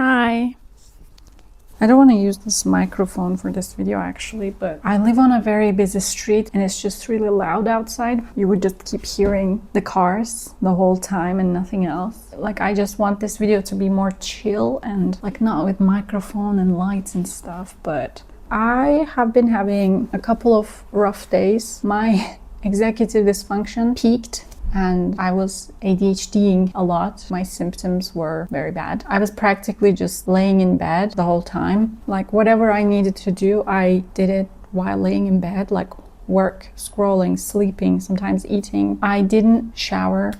Hi. I don't want to use this microphone for this video actually, but I live on a very busy street and it's just really loud outside. You would just keep hearing the cars the whole time and nothing else. Like, I just want this video to be more chill and like not with microphone and lights and stuff, but I have been having a couple of rough days. My executive dysfunction peaked and I was ADHDing a lot. My symptoms were very bad. I was practically just laying in bed the whole time. Like, whatever I needed to do, I did it while laying in bed, like work, scrolling, sleeping, sometimes eating. I didn't shower.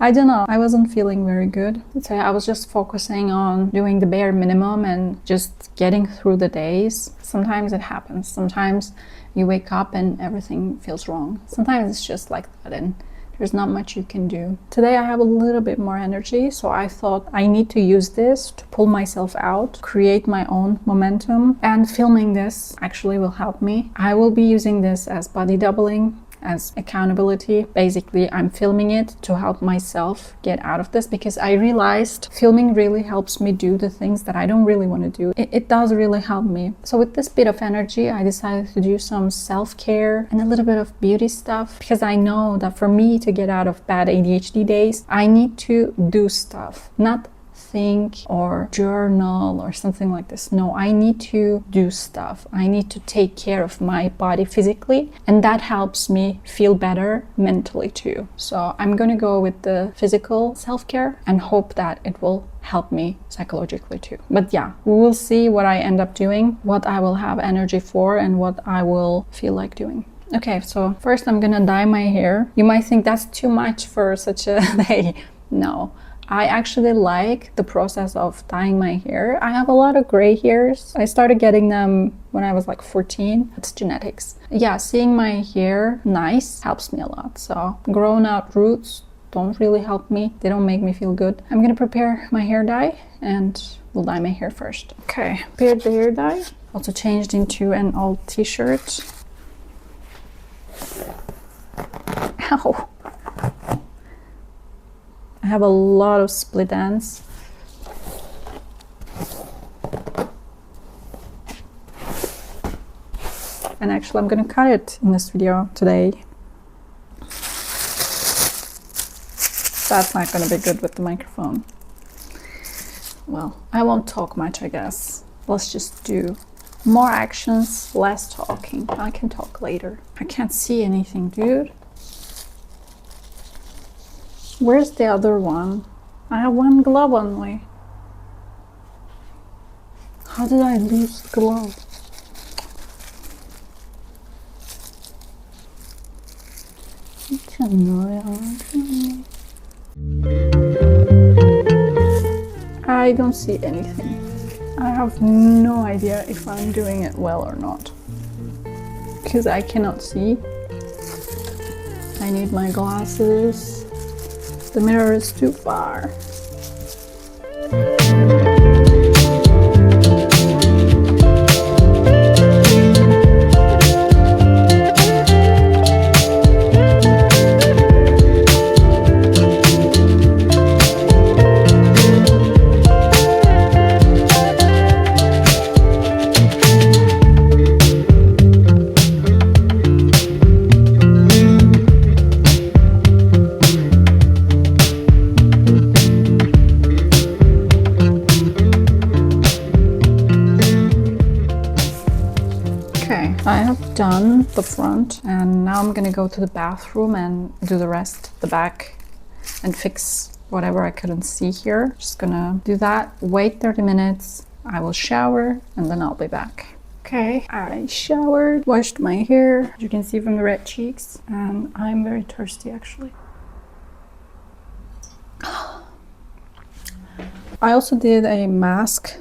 I don't know, I wasn't feeling very good. So I was just focusing on doing the bare minimum and just getting through the days. Sometimes it happens. Sometimes you wake up and everything feels wrong. Sometimes it's just like that and there's not much you can do. Today I have a little bit more energy, so I thought I need to use this to pull myself out, create my own momentum, and filming this actually will help me. I will be using this as body doubling, as accountability. Basically, I'm filming it to help myself get out of this because I realized filming really helps me do the things that I don't really want to do. It does really help me. So with this bit of energy, I decided to do some self-care and a little bit of beauty stuff because I know that for me to get out of bad ADHD days, I need to do stuff, not think or journal or something like this. No, I need to do stuff. I need to take care of my body physically, and that helps me feel better mentally too. So I'm gonna go with the physical self-care and hope that it will help me psychologically too. But yeah, we will see what I end up doing, what I will have energy for, and what I will feel like doing. Okay, so first I'm gonna dye my hair. You might think that's too much for such a day. No. I actually like the process of dyeing my hair. I have a lot of gray hairs. I started getting them when I was like 14. It's genetics. Yeah, seeing my hair nice helps me a lot. So grown out roots don't really help me. They don't make me feel good. I'm gonna prepare my hair dye and we'll dye my hair first. Okay, prepared the hair dye. Also changed into an old t-shirt. Ow. I have a lot of split ends. And actually I'm gonna cut it in this video today. That's not gonna be good with the microphone. Well, I won't talk much, I guess. Let's just do more actions, less talking. I can talk later. I can't see anything, dude. Where's the other one? I have one glove only. How did I lose the glove? I don't see anything. I have no idea if I'm doing it well or not. Because I cannot see. I need my glasses. The mirror is too far. I have done the front and now I'm gonna go to the bathroom and do the rest, the back, and fix whatever I couldn't see here. Just gonna do that, wait 30 minutes, I will shower and then I'll be back. Okay, I showered, washed my hair, as you can see from the red cheeks, and I'm very thirsty actually. I also did a mask.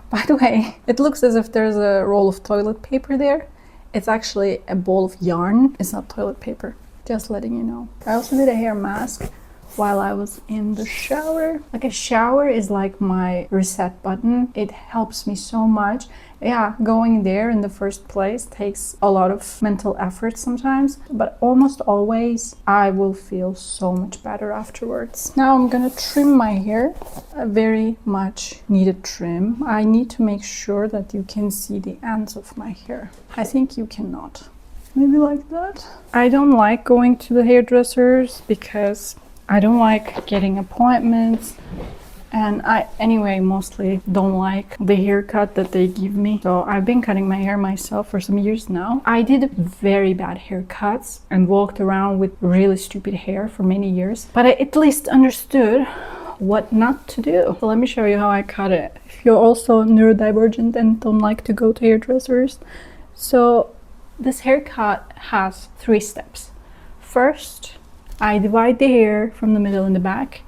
By the way, it looks as if there's a roll of toilet paper there. It's actually a ball of yarn. It's not toilet paper. Just letting you know. I also did a hair mask. while I was in the shower. Like a shower is like my reset button. It helps me so much. Yeah, going there in the first place takes a lot of mental effort sometimes, but almost always I will feel so much better afterwards. Now I'm gonna trim my hair. A very much needed trim. I need to make sure that you can see the ends of my hair. I think you cannot. Maybe like that. I don't like going to the hairdressers because I don't like getting appointments. And I, anyway, mostly don't like the haircut that they give me. So I've been cutting my hair myself for some years now. I did very bad haircuts and walked around with really stupid hair for many years. But I at least understood what not to do. So let me show you how I cut it. If you're also neurodivergent and don't like to go to hairdressers. So this haircut has 3 steps. First, I divide the hair from the middle and the back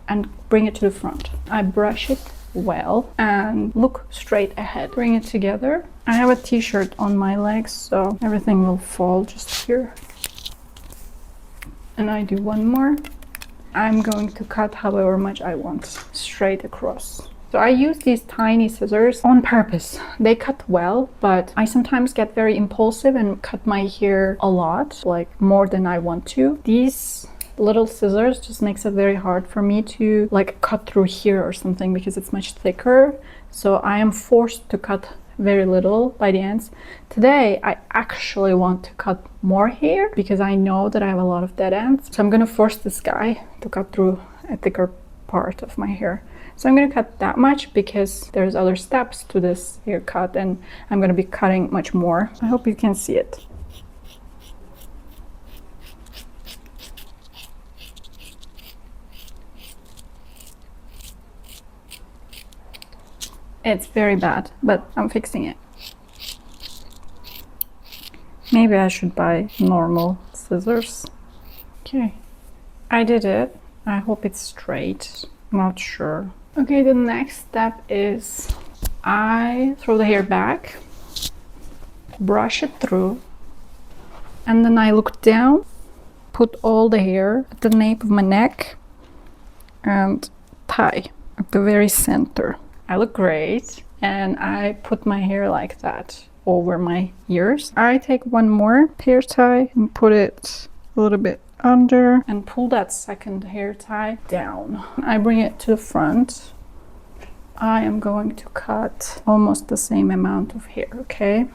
and bring it to the front. I brush it well and look straight ahead. Bring it together. I have a t-shirt on my legs, so everything will fall just here. And I do one more. I'm going to cut however much I want, straight across. So I use these tiny scissors on purpose. They cut well, but I sometimes get very impulsive and cut my hair a lot, like more than I want to. These little scissors just makes it very hard for me to like cut through here or something because it's much thicker. So I am forced to cut very little by the ends. Today I actually want to cut more hair because I know that I have a lot of dead ends. So I'm gonna force this guy to cut through a thicker part of my hair. So I'm gonna cut that much because there's other steps to this haircut and I'm gonna be cutting much more. I hope you can see it. It's very bad, but I'm fixing it. Maybe I should buy normal scissors. Okay, I did it. I hope it's straight. Not sure. Okay, the next step is I throw the hair back, brush it through, and then I look down, put all the hair at the nape of my neck, and tie at the very center. I look great, and I put my hair like that over my ears. I take one more hair tie and put it a little bit under and pull that second hair tie down. I bring it to the front. I am going to cut almost the same amount of hair, okay?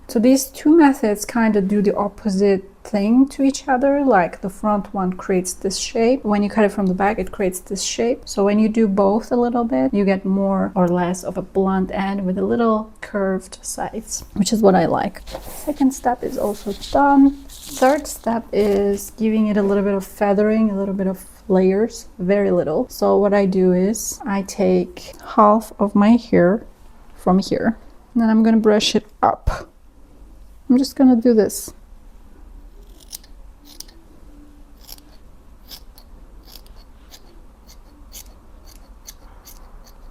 So these two methods kind of do the opposite thing to each other. Like the front one creates this shape. When you cut it from the back, it creates this shape. So when you do both a little bit, you get more or less of a blunt end with a little curved sides, which is what I like. Second step is also done. Third step is giving it a little bit of feathering, a little bit of layers, very little. So what I do is I take half of my hair from here, and then I'm gonna brush it up. I'm just gonna do this.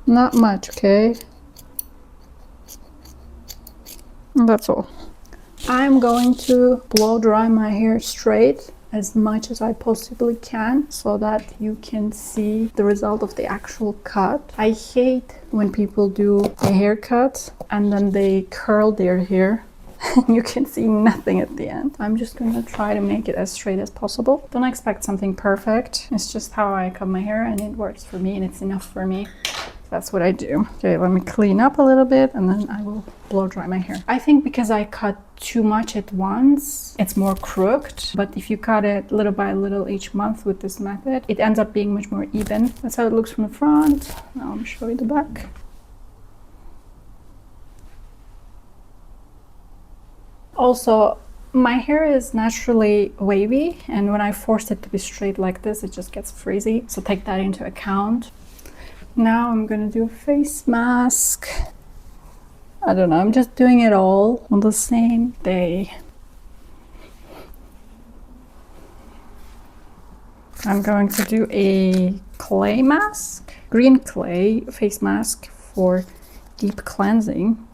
Not much, okay? And that's all. I'm going to blow dry my hair straight as much as I possibly can so that you can see the result of the actual cut. I hate when people do a haircut and then they curl their hair and you can see nothing at the end. I'm just gonna try to make it as straight as possible. Don't expect something perfect. It's just how I cut my hair and it works for me and it's enough for me. That's what I do. Okay, let me clean up a little bit and then I will blow dry my hair. I think because I cut too much at once, it's more crooked. But if you cut it little by little each month with this method, it ends up being much more even. That's how it looks from the front. Now I'll show you the back. Also, my hair is naturally wavy, and when I force it to be straight like this, it just gets frizzy. So take that into account. Now I'm gonna do a face mask. I don't know, I'm just doing it all on the same day. I'm going to do a clay mask, green clay face mask for deep cleansing.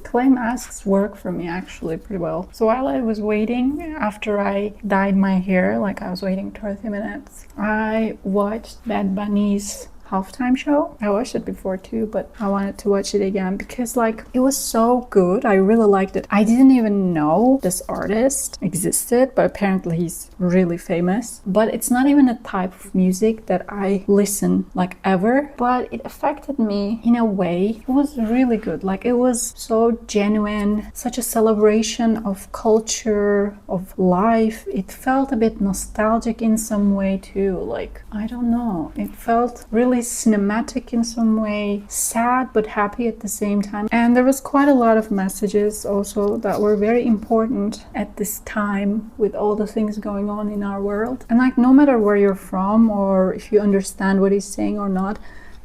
Clay masks work for me actually pretty well. So while I was waiting, after I dyed my hair, like I was waiting 30 minutes, I watched Bad Bunny's halftime show. I watched it before too, but I wanted to watch it again because like it was so good. I really liked it. I didn't even know this artist existed, but apparently he's really famous. But it's not even a type of music that I listen like ever, but it affected me in a way. It was really good. Like it was so genuine, such a celebration of culture, of life. It felt a bit nostalgic in some way too. Like, I don't know. It felt really cinematic in some way, sad but happy at the same time. And there was quite a lot of messages also that were very important at this time with all the things going on in our world. And like no matter where you're from or if you understand what he's saying or not,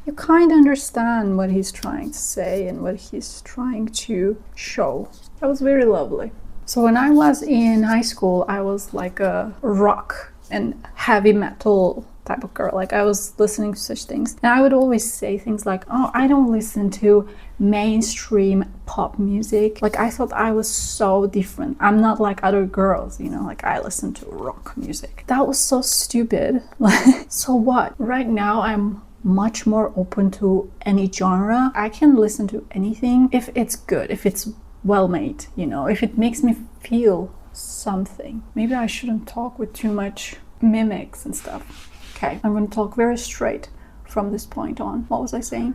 you kind of understand what he's trying to say and what he's trying to show. That was very lovely. So when I was in high school, I was like a rock and heavy metal type of girl. Like I was listening to such things. And I would always say things like, oh, I don't listen to mainstream pop music. Like I thought I was so different. I'm not like other girls, you know, like I listen to rock music. That was so stupid. Like, so what? Right now I'm much more open to any genre. I can listen to anything if it's good, if it's well made, you know, if it makes me feel something. Maybe I shouldn't talk with too much mimics and stuff. Okay, I'm going to talk very straight from this point on. What was I saying?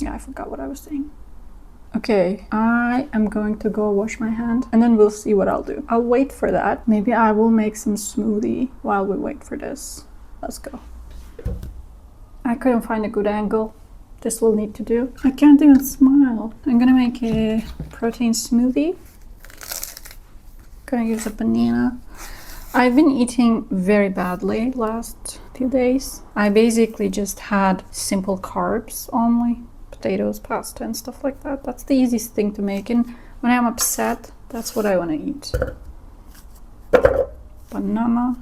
Yeah, I forgot what I was saying. Okay, I am going to go wash my hand and then we'll see what I'll do. I'll wait for that. Maybe I will make some smoothie while we wait for this. Let's go. I couldn't find a good angle. This will need to do. I can't even smile. I'm gonna make a protein smoothie. Gonna use a banana. I've been eating very badly last 2 days. I basically just had simple carbs only, potatoes, pasta and stuff like that. That's the easiest thing to make, and when I'm upset, that's what I want to eat. Banana,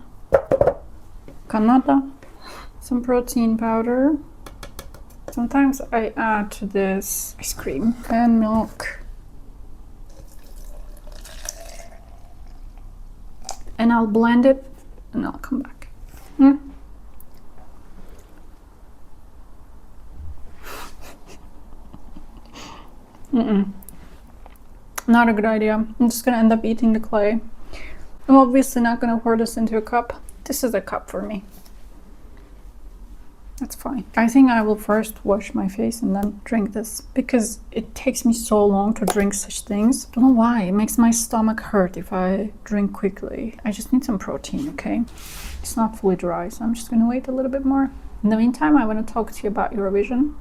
Canada, some protein powder. Sometimes I add to this ice cream and milk. And I'll blend it and I'll come back. Not a good idea. I'm just gonna end up eating the clay. I'm obviously not gonna pour this into a cup. This is a cup for me. That's fine. I think I will first wash my face and then drink this because it takes me so long to drink such things. I don't know why. It makes my stomach hurt if I drink quickly. I just need some protein, okay? It's not fully dry, so I'm just gonna wait a little bit more. In the meantime, I want to talk to you about Eurovision.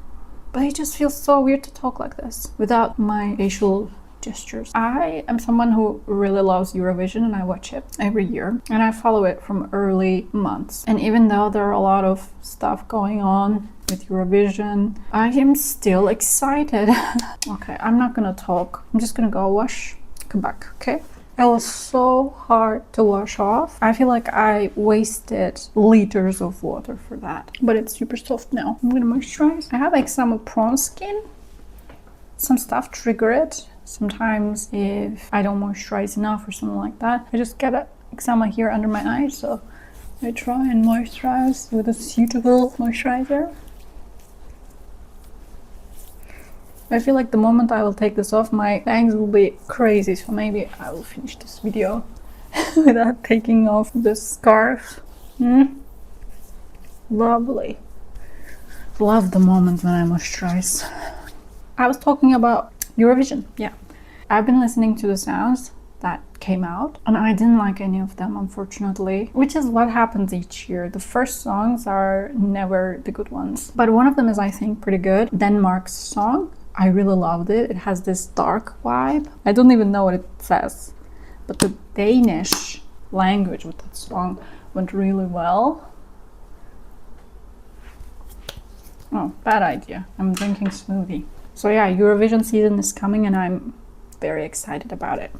But it just feels so weird to talk like this without my facial gestures. I am someone who really loves Eurovision and I watch it every year and I follow it from early months. And even though there are a lot of stuff going on with Eurovision, I am still excited. Okay, I'm not gonna talk. I'm just gonna go wash, come back, okay? It was so hard to wash off. I feel like I wasted liters of water for that. But it's super soft now. I'm gonna moisturize. I have eczema prone skin. Some stuff trigger it. Sometimes if I don't moisturize enough or something like that, I just get eczema here under my eyes, so I try and moisturize with a suitable moisturizer. I feel like the moment I will take this off, my bangs will be crazy, so maybe I will finish this video without taking off this scarf. Lovely. Love the moment when I moisturize. I was talking about Eurovision, yeah. I've been listening to the sounds that came out and I didn't like any of them, unfortunately, which is what happens each year. The first songs are never the good ones, but one of them is, I think, pretty good. Denmark's song, I really loved it. It has this dark vibe. I don't even know what it says, but the Danish language with that song went really well. Oh, bad idea. I'm drinking smoothie. So yeah, Eurovision season is coming and I'm very excited about it.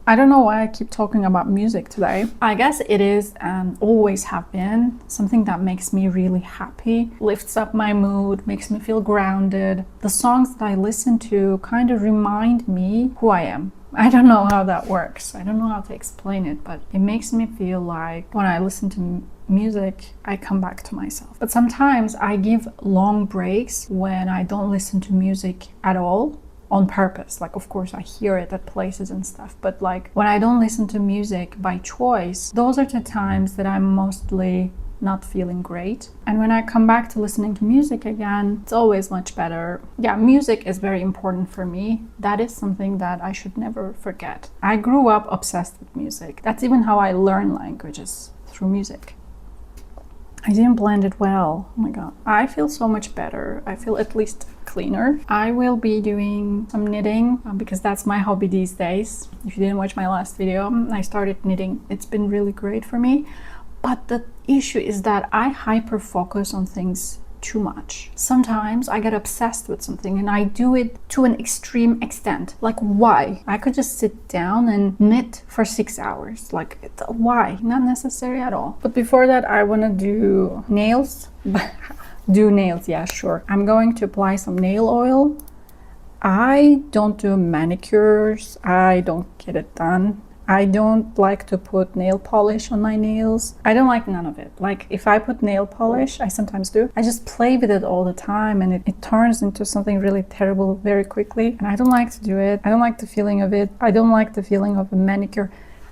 I don't know why I keep talking about music today. I guess it is and always have been something that makes me really happy, lifts up my mood, makes me feel grounded. The songs that I listen to kind of remind me who I am. I don't know how that works. I don't know how to explain it, but it makes me feel like when I listen to music, I come back to myself. But sometimes I give long breaks when I don't listen to music at all. On purpose. Like, of course I hear it at places and stuff, but like when I don't listen to music by choice, those are the times that I'm mostly not feeling great. And when I come back to listening to music again, it's always much better. Yeah, music is very important for me. That is something that I should never forget. I grew up obsessed with music. That's even how I learn languages, through music. I didn't blend it well. Oh my god. I feel so much better. I feel at least cleaner. I will be doing some knitting because that's my hobby these days. If you didn't watch my last video, I started knitting. It's been really great for me. But the issue is that I hyper-focus on things too much. Sometimes I get obsessed with something and I do it to an extreme extent. Like, why? I could just sit down and knit for 6 hours. Like, why? Not necessary at all. But before that, I want to do nails. Do nails, yeah, sure. I'm going to apply some nail oil. I don't do manicures. I don't get it done. I don't like to put nail polish on my nails. I don't like none of it. Like, if I put nail polish, I sometimes do, I just play with it all the time and it turns into something really terrible very quickly. And I don't like to do it. I don't like the feeling of it. I don't like the feeling of a manicure.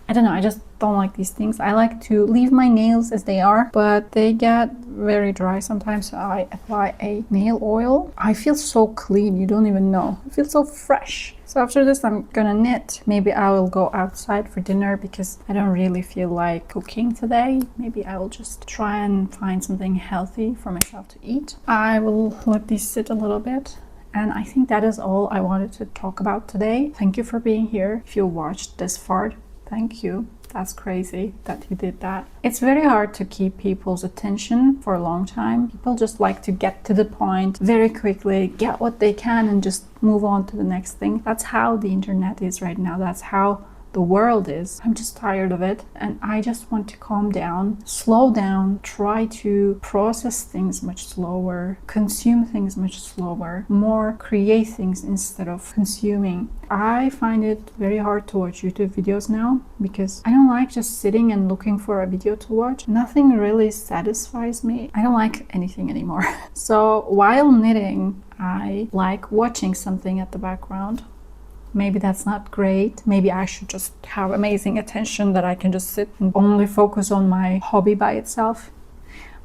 I don't know, I just don't like these things. I like to leave my nails as they are, but they get very dry sometimes, so I apply a nail oil. I feel so clean, you don't even know. I feel so fresh. So after this, I'm gonna knit. Maybe I will go outside for dinner because I don't really feel like cooking today. Maybe I will just try and find something healthy for myself to eat. I will let these sit a little bit. And I think that is all I wanted to talk about today. Thank you for being here. If you watched this far, thank you. That's crazy that you did that. It's very hard to keep people's attention for a long time. People just like to get to the point very quickly, get what they can and just move on to the next thing. That's how the internet is right now. That's how the world is. I'm just tired of it and I just want to calm down, slow down, try to process things much slower, consume things much slower, more create things instead of consuming. I find it very hard to watch YouTube videos now because I don't like just sitting and looking for a video to watch. Nothing really satisfies me. I don't like anything anymore. So while knitting, I like watching something at the background. Maybe that's not great. Maybe I should just have amazing attention that I can just sit and only focus on my hobby by itself.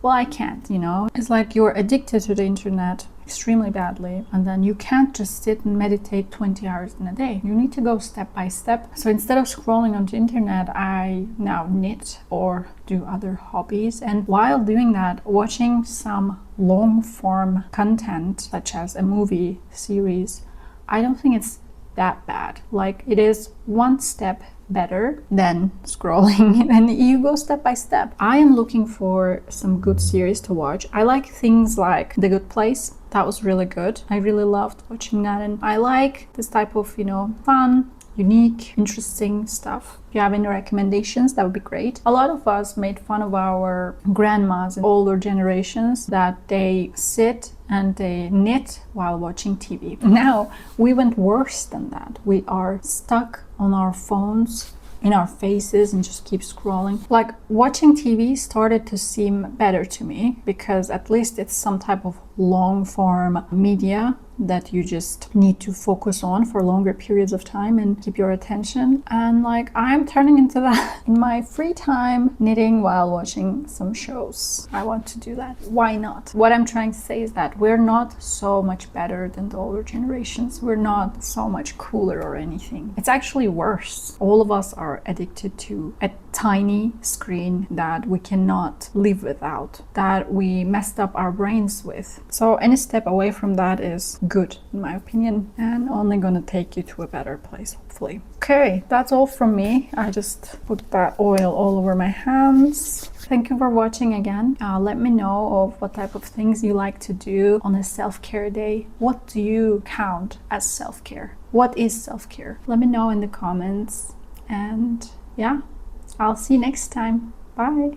Well, I can't, you know. It's like you're addicted to the internet extremely badly and then you can't just sit and meditate 20 hours in a day. You need to go step by step. So instead of scrolling on the internet, I now knit or do other hobbies. And while doing that, watching some long form content such as a movie series, I don't think it's that bad. Like, it is one step better than scrolling and you go step by step. I am looking for some good series to watch. I like things like The Good Place. That was really good. I really loved watching that and I like this type of, you know, fun, unique, interesting stuff. If you have any recommendations, that would be great. A lot of us made fun of our grandmas and older generations that they sit and they knit while watching TV. Now we went worse than that. We are stuck on our phones in our faces and just keep scrolling. Like, watching TV started to seem better to me because at least it's some type of long form media that you just need to focus on for longer periods of time and keep your attention. And like, I'm turning into that in my free time, knitting while watching some shows. I want to do that. Why not? What I'm trying to say is that we're not so much better than the older generations. We're not so much cooler or anything. It's actually worse. All of us are addicted to a tiny screen that we cannot live without, that we messed up our brains with. So any step away from that is good, in my opinion, and only gonna take you to a better place, hopefully. Okay, that's all from me. I just put that oil all over my hands. Thank you for watching again. Let me know of what type of things you like to do on a self-care day. What do you count as self-care? What is self-care? Let me know in the comments. And yeah, I'll see you next time. Bye.